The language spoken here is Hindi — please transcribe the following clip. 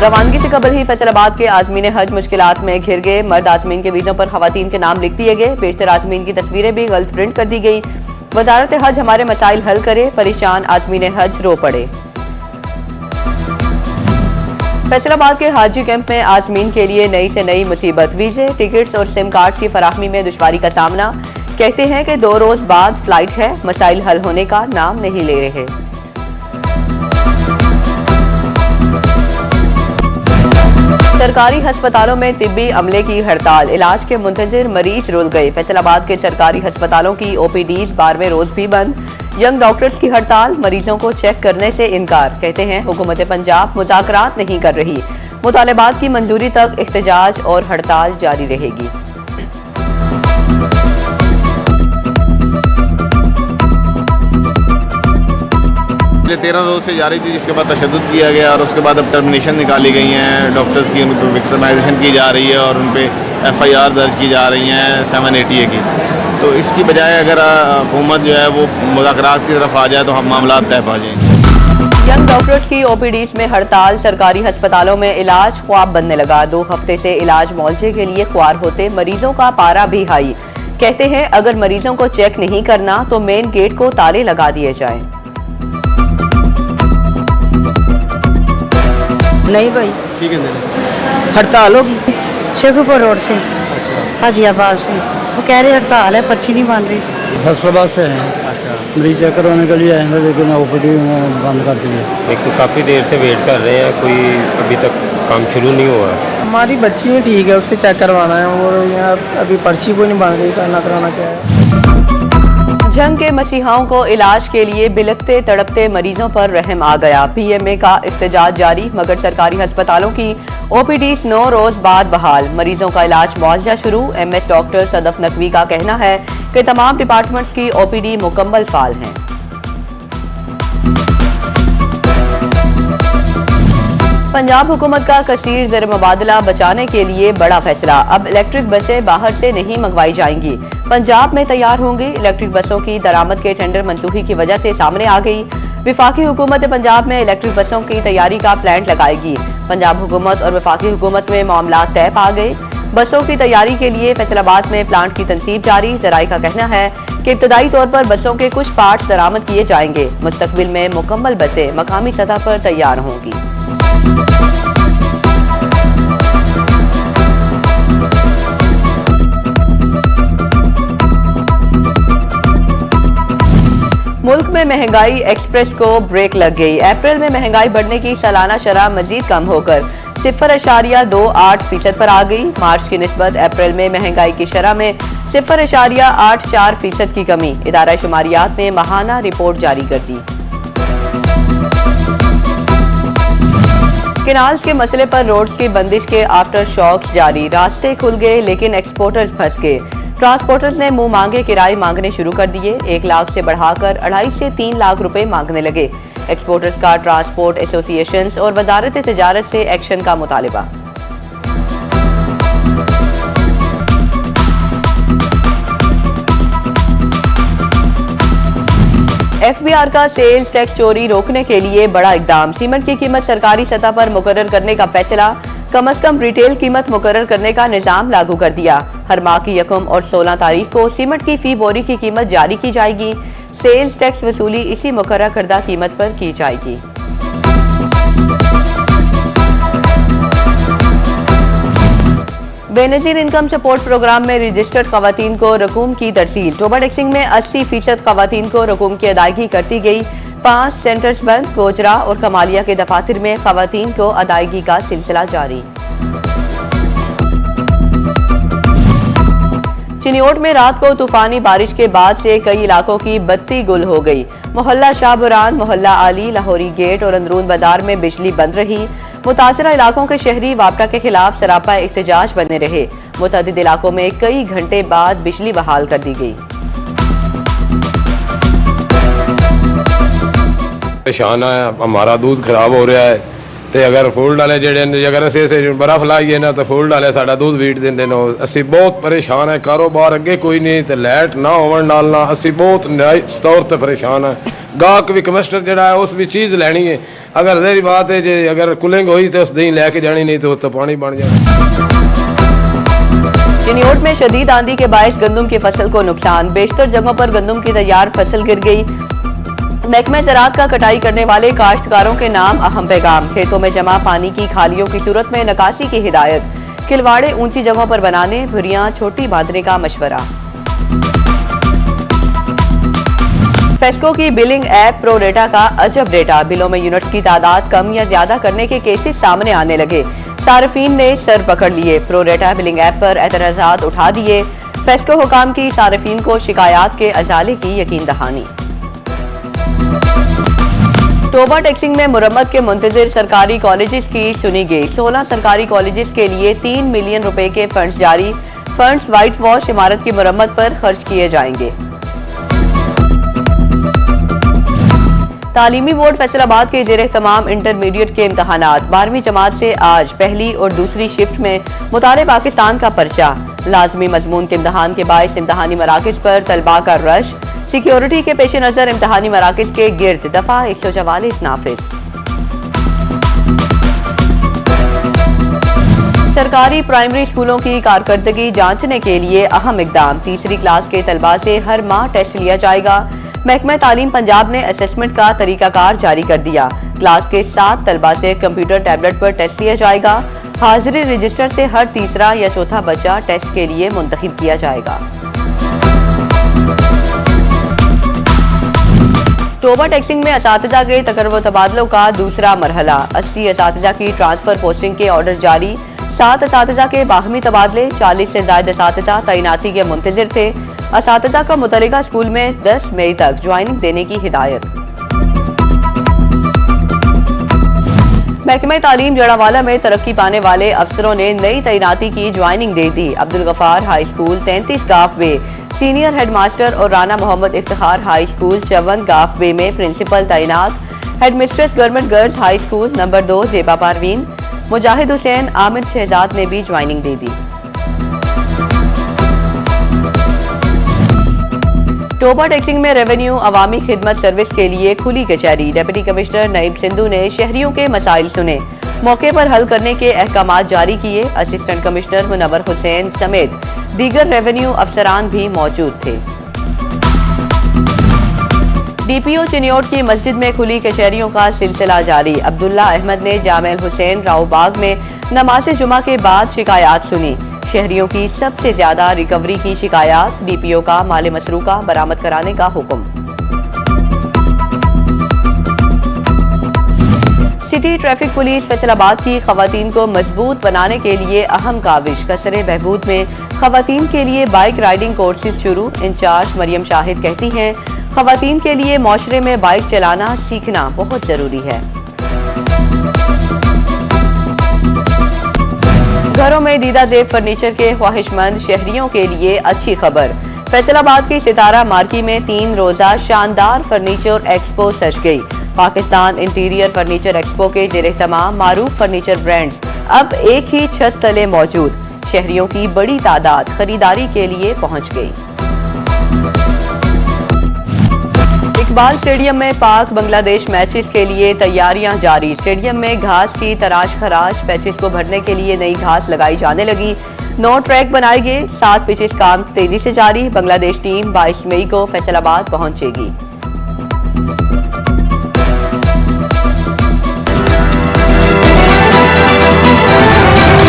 रवानगी से कबल ही फैसलाबाद के आजमीन हज मुश्किलात में घिर गए। मर्द आजमीन के वीजों पर खवातीन के नाम लिख दिए गए। बेशतर आजमीन की तस्वीरें भी गलत प्रिंट कर दी गई। वजारत हज हमारे मसाइल हल करे, परेशान आजमीन हज रो पड़े। फैसलाबाद के हाजी कैंप में आजमीन के लिए नई से नई मुसीबत। वीजे, टिकट्स और सिम कार्ड की फराहमी में दुश्वारी का सामना। कहते हैं कि 2 रोज बाद फ्लाइट है, मसाइल हल होने का नाम नहीं ले रहे। सरकारी अस्पतालों में तिब्बी अमले की हड़ताल। इलाज के मुंतजिर मरीज रुल गए। फैसलाबाद के सरकारी अस्पतालों की ओपीडीज 12वें रोज भी बंद। यंग डॉक्टर्स की हड़ताल, मरीजों को चेक करने से इनकार। कहते हैं हुकूमत पंजाब मुज़ाकरात नहीं कर रही। मुतालबात की मंजूरी तक एहतजाज और हड़ताल जारी रहेगी। पिछले 13 रोज से जारी थी, जिसके बाद तशद्दुद किया गया और उसके बाद अब टर्मिनेशन निकाली गई हैं। डॉक्टर्स की विक्टिमाइजेशन की जा रही है और उन पर FIR दर्ज की जा रही हैं 780A की। तो इसकी बजाय अगर हुकूमत जो है वो मुज़ाकरात की तरफ आ जाए तो हम मामला तय पा जाएंगे। यंग डॉक्टर्स की ओपीडीज में हड़ताल। सरकारी अस्पतालों में इलाज ख्वाब बनने लगा। 2 हफ्ते से इलाज मुआवजे के लिए ख्वार होते मरीजों का पारा भी हाई। कहते हैं अगर मरीजों को चेक नहीं करना तो मेन गेट को ताले लगा दिए जाएं। नहीं भाई, ठीक है, हड़ताल होगी शेखुपुर रोड से, हाजियाबाद से। वो कह रहे हड़ताल है, पर्ची नहीं बन रही। फैसलाबाद से हैं। अच्छा। मरीज चेक करवाने के लिए आए हैं, लेकिन OPD बंद कर दिए। एक तो काफ़ी देर से वेट कर रहे हैं, कोई अभी तक काम शुरू नहीं हुआ। हमारी बच्ची भी ठीक है, उसके चेक करवाना है और यहाँ अभी पर्ची कोई नहीं बन रही, करना कराना क्या है। जंग के मसीहाओं को इलाज के लिए बिलखते तड़पते मरीजों पर रहम आ गया। PMA का एहतजाज जारी, मगर सरकारी अस्पतालों की OPDs 9 रोज बाद बहाल। मरीजों का इलाज मुआवजा शुरू। MS डॉक्टर सदफ नकवी का कहना है कि तमाम डिपार्टमेंट्स की OPD मुकम्मल फाल हैं। पंजाब हुकूमत का कसीर ज़र मुबादला बचाने के लिए बड़ा फैसला। अब इलेक्ट्रिक बसें बाहर से नहीं मंगवाई जाएंगी, पंजाब में तैयार होंगी। इलेक्ट्रिक बसों की दरामद के टेंडर मंसूखी की वजह से सामने आ गई। विफाकी हुकूमत पंजाब में इलेक्ट्रिक बसों की तैयारी का प्लान लगाएगी। पंजाब हुकूमत और विफाकी हुकूमत में मामला तय पा गए। बसों की तैयारी के लिए फैसलाबाद में प्लांट की तनसीब जारी। ज़राई का कहना है कि इब्तदाई तौर पर बसों के कुछ पार्ट्स दरामद किए जाएंगे। मुस्तकबिल में मुकम्मल बसें मकामी सतह पर तैयार होंगी। मुल्क में महंगाई एक्सप्रेस को ब्रेक लग गई। अप्रैल में महंगाई बढ़ने की सालाना शरह मजीद कम होकर 0.28% पर आ गई। मार्च की निस्बत अप्रैल में महंगाई की शरह में 0.84% की कमी। इदारा शुमारियात ने माहाना रिपोर्ट जारी कर दी। केनाल्स के मसले पर रोड्स की बंदिश के आफ्टर शॉक्स जारी। रास्ते खुल गए लेकिन एक्सपोर्टर्स फंस गए। ट्रांसपोर्टर्स ने मुंह मांगे किराए मांगने शुरू कर दिए। 1 लाख से बढ़ाकर 2.5 से 3 लाख रुपए मांगने लगे। एक्सपोर्टर्स का ट्रांसपोर्ट एसोसिएशंस और वजारत तिजारत से एक्शन का मुतालिबा। FBR का सेल्स टैक्स चोरी रोकने के लिए बड़ा इकदाम। सीमेंट की कीमत सरकारी सतह पर मुकर्रर करने का फैसला। कम अज कम रिटेल कीमत मुकर्रर करने का निजाम लागू कर दिया। हर माह की 1 और 16 तारीख को सीमेंट की फी बोरी की कीमत जारी की जाएगी। सेल्स टैक्स वसूली इसी मुकर्रर करदा कीमत पर की जाएगी। बेनजीर इनकम सपोर्ट प्रोग्राम में रजिस्टर्ड खवातीन को रकूम की तरसील। टोबा टैक्सिंग में 80% खवातीन को रकूम की अदायगी करती गई। 5 सेंटर्स बंद। गोजरा और कमालिया के दफातर में खवातीन को अदायगी का सिलसिला जारी। चिनियोट में रात को तूफानी बारिश के बाद से कई इलाकों की बत्ती गुल हो गई। मोहल्ला शाहबुरान, मोहल्ला आली, लाहौरी गेट और अंदरून बाजार में बिजली बंद रही। मुतासरा इलाकों के शहरी वापडा के खिलाफ सरापा एहतजाज बने रहे। मुतअद्दिद इलाकों में कई घंटे बाद बिजली बहाल कर दी गई। परेशान है, हमारा दूध खराब हो रहा है। तो अगर फूल डाले जेडे अगर असे बर्फ लाइए ना तो फूल डाले साडा दूध वीट देंदे ने। असी बहुत परेशान है, कारोबार अगे कोई नहीं, तो लाइट ना होवन नाल ना असी बहुत तौर पर परेशान है। गाहक भी कमस्टर जड़ा है उस भी चीज़ लैनी है, अगर रही बात है जे अगर कूलिंग हुई तो दही लैके जानी, नहीं तो पानी बन जाना। चिन्योट में शदीद आंधी के बायस गंदम की फसल को नुकसान, बेशतर जगहों पर गंदम की तैयार फसल गिर गई। महकमे ज़राअत का कटाई करने वाले काश्तकारों के नाम अहम पैगाम, खेतों में जमा पानी की खालियों की सूरत में निकासी की हिदायत, किलवाड़े ऊंची जगहों पर बनाने, भुरियां छोटी बांधने का मशवरा। फेस्को की बिलिंग ऐप प्रो डेटा का अजब डेटा, बिलों में यूनिट्स की तादाद कम या ज्यादा करने के केसेस सामने आने लगे, सार्फिन ने सर पकड़ लिए, प्रो डेटा बिलिंग ऐप पर एतराजात उठा दिए, फेस्को हुकाम की सार्फिन को शिकायत के अजाले की यकीन दहानी। तोबा टैक्सिंग में मुरम्मत के मुंतजिर सरकारी कॉलेजेस की सुनी गई, 16 सरकारी कॉलेजेस के लिए 3 मिलियन रुपए के फंड्स जारी, फंड्स व्हाइट वॉश इमारत की मुरम्मत पर खर्च किए जाएंगे। तालीमी बोर्ड फैसलाबाद के जेर तमाम इंटरमीडिएट के इम्तहानात 12वीं जमात से आज पहली और दूसरी शिफ्ट में मुताले पाकिस्तान का पर्चा, लाजमी मजमून के इम्तहान के बायस इम्तहानी मराकज पर तलबा का रश, सिक्योरिटी के पेश नजर इम्तहानी मराकज के गिर्द दफा 144 नाफिज। सरकारी प्राइमरी स्कूलों की कारकर्दगी जांचने के लिए अहम इकदाम, तीसरी क्लास के तलबा से हर माह टेस्ट लिया जाएगा। महकमा तालीम पंजाब ने असेसमेंट का तरीकाकार जारी कर दिया, क्लास के 7 तलबा से कंप्यूटर टैबलेट पर टेस्ट लिया जाएगा। हाजिरी रजिस्टर से हर तीसरा या चौथा बच्चा टेस्ट के लिए मुंतखब किया जाएगा। तोबा टैक्सिंग में असातिज़ा के तकर्रर तबादलों का दूसरा मरहला, 80 असातिज़ा की ट्रांसफर पोस्टिंग के ऑर्डर जारी, 7 असातिज़ा के बाहमी तबादले, 40 से ज्यादा असातिज़ा तैनाती के मुंतजिर थे। असातिज़ा का मुतल्लिका स्कूल में 10 मई तक ज्वाइनिंग देने की हिदायत। महकमा तालीम जड़ावाला में तरक्की पाने वाले अफसरों ने नई तैनाती की ज्वाइनिंग दे दी। अब्दुल गफार हाई स्कूल 33 गाफ वे सीनियर हेडमास्टर और राना मोहम्मद इफ्तिखार हाई स्कूल 54 गाफ वे में प्रिंसिपल तैनात। Headmistress government girls high school number 2 जेबा पारवीन मुजाहिद हुसैन आमिर शहजाद ने भी ज्वाइनिंग दे दी। तोबा टैक्सिंग में रेवेन्यू अवामी खिदमत सर्विस के लिए खुली कचहरी, डिप्टी कमिश्नर नईब सिंधु ने शहरियों के मसाइल सुने, मौके पर हल करने के अहकाम जारी किए। असिस्टेंट कमिश्नर मुनव्वर हुसैन समेत दीगर रेवेन्यू अफसरान भी मौजूद थे। डीपीओ चिन्योट की मस्जिद में खुली कचहरियों का सिलसिला जारी, अब्दुल्ला अहमद ने जामेल हुसैन राव बाग में नमाज जुमा के बाद शिकायत सुनी, शहरियों की सबसे ज्यादा रिकवरी की शिकायत, डीपीओ का माल मसरूका बरामद कराने का हुक्म। सिटी ट्रैफिक पुलिस फैसलाबाद की खवातीन को मजबूत बनाने के लिए अहम काविश, कसरे बहबूद में खवातीन के लिए बाइक राइडिंग कोर्सेज शुरू। इंचार्ज मरियम शाहिद कहती हैं, खवातीन के लिए माशरे में बाइक चलाना सीखना बहुत जरूरी है। घरों में दीदा देव फर्नीचर के ख्वाहिशमंद शहरियों के लिए अच्छी खबर, फैसलाबाद की सितारा मार्की में 3 रोजा शानदार फर्नीचर एक्सपो सज गई। पाकिस्तान इंटीरियर फर्नीचर एक्सपो के जेर तमाम मारूफ फर्नीचर ब्रांड्स अब एक ही छत तले मौजूद, शहरियों की बड़ी तादाद खरीदारी के लिए पहुंच गई। इकबाल स्टेडियम में पाक बांग्लादेश मैचेस के लिए तैयारियां जारी, स्टेडियम में घास की तराश खराश, पैचेस को भरने के लिए नई घास लगाई जाने लगी, 9 ट्रैक बनाए गए, 7 पिचेस काम तेजी से जारी। बांग्लादेश टीम 22 मई को फैसलाबाद पहुंचेगी।